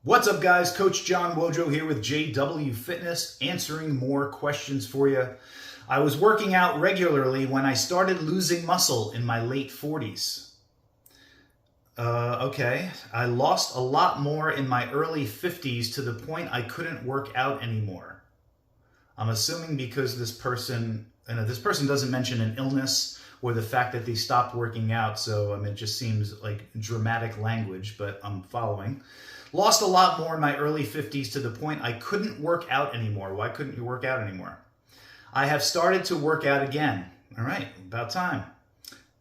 What's up, guys? Coach John Wojo here with JW Fitness, answering more questions for you. I was working out regularly when I started losing muscle in my late 40s. Okay. I lost a lot more in my early 50s to the point I couldn't work out anymore. I'm assuming because this person doesn't mention an illness or the fact that they stopped working out, so it just seems like dramatic language, but I'm following. Lost a lot more in my early 50s to the point I couldn't work out anymore. Why couldn't you work out anymore? I have started to work out again. All right, about time.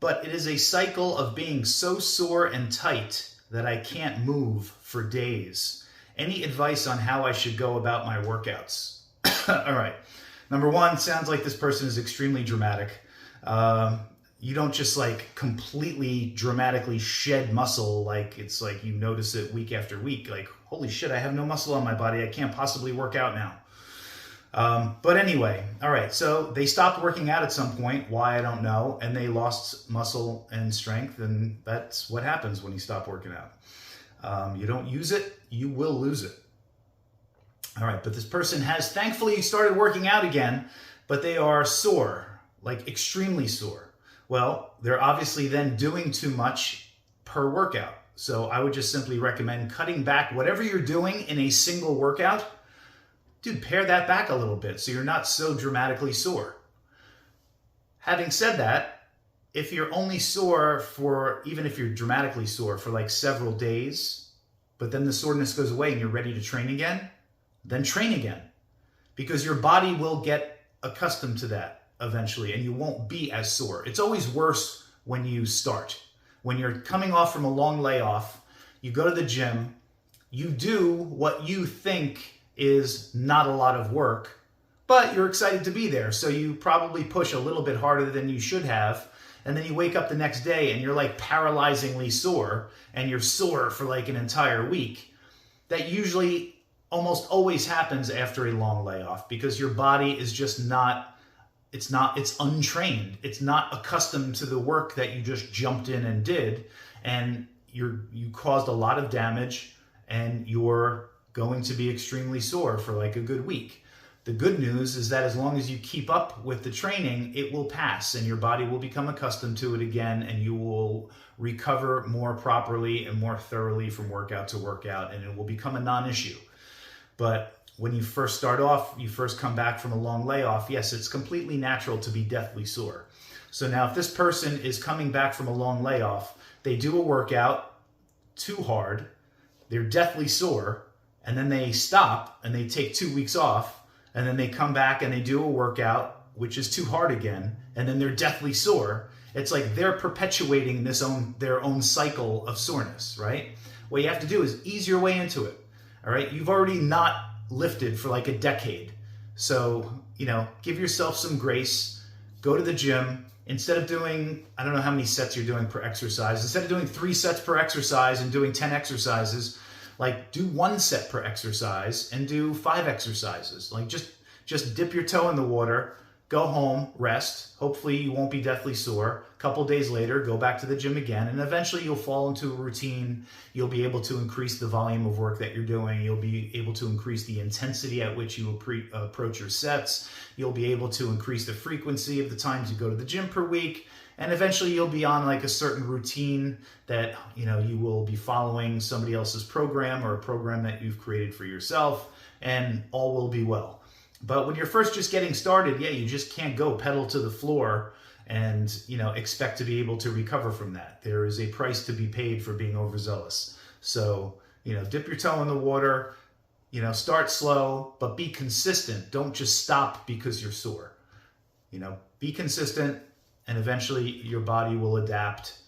But it is a cycle of being so sore and tight that I can't move for days. Any advice on how I should go about my workouts? All right. Number one, sounds like this person is extremely dramatic. You don't just like completely dramatically shed muscle like it's like you notice it week after week. Like, holy shit, I have no muscle on my body. I can't possibly work out now. But anyway, all right, so they stopped working out at some point. Why, I don't know. And they lost muscle and strength, and that's what happens when you stop working out. You don't use it, you will lose it. All right, but this person has thankfully started working out again, but they are sore, like extremely sore. Well, they're obviously then doing too much per workout. So I would just simply recommend cutting back whatever you're doing in a single workout. Dude, pare that back a little bit so you're not so dramatically sore. Having said that, if you're only sore even if you're dramatically sore for like several days, but then the soreness goes away and you're ready to train again, then train again. Because your body will get accustomed to that eventually, and you won't be as sore. It's always worse when you start. When you're coming off from a long layoff, you go to the gym, you do what you think is not a lot of work, but you're excited to be there. So you probably push a little bit harder than you should have. And then you wake up the next day and you're like paralyzingly sore, and you're sore for like an entire week. That usually almost always happens after a long layoff because your body is just it's untrained. It's not accustomed to the work that you just jumped in and did, and you caused a lot of damage, and you're going to be extremely sore for like a good week. The good news is that as long as you keep up with the training, it will pass and your body will become accustomed to it again, and you will recover more properly and more thoroughly from workout to workout, and it will become a non-issue. But when you first start off, you first come back from a long layoff, yes, it's completely natural to be deathly sore. So now if this person is coming back from a long layoff, they do a workout too hard, they're deathly sore, and then they stop and they take 2 weeks off, and then they come back and they do a workout which is too hard again, and then they're deathly sore. It's like they're perpetuating their own cycle of soreness, right? What you have to do is ease your way into it. All right, you've already not lifted for like a decade. So, give yourself some grace, go to the gym. Instead of doing, I don't know how many sets you're doing per exercise, instead of doing 3 sets per exercise and doing 10 exercises, like do 1 set per exercise and do 5 exercises. Like just dip your toe in the water, go home, rest. Hopefully you won't be deathly sore. A couple days later, go back to the gym again, and eventually you'll fall into a routine. You'll be able to increase the volume of work that you're doing. You'll be able to increase the intensity at which you approach your sets. You'll be able to increase the frequency of the times you go to the gym per week. And eventually you'll be on like a certain routine that, you will be following somebody else's program or a program that you've created for yourself, and all will be well. But when you're first just getting started, you just can't go pedal to the floor and, expect to be able to recover from that. There is a price to be paid for being overzealous. So, dip your toe in the water, start slow, but be consistent. Don't just stop because you're sore. Be consistent, and eventually your body will adapt.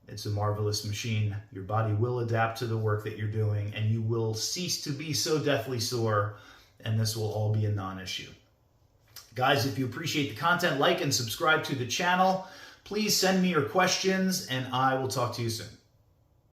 It's a marvelous machine. Your body will adapt to the work that you're doing, and you will cease to be so deathly sore, and this will all be a non-issue. Guys, if you appreciate the content, like and subscribe to the channel. Please send me your questions, and I will talk to you soon.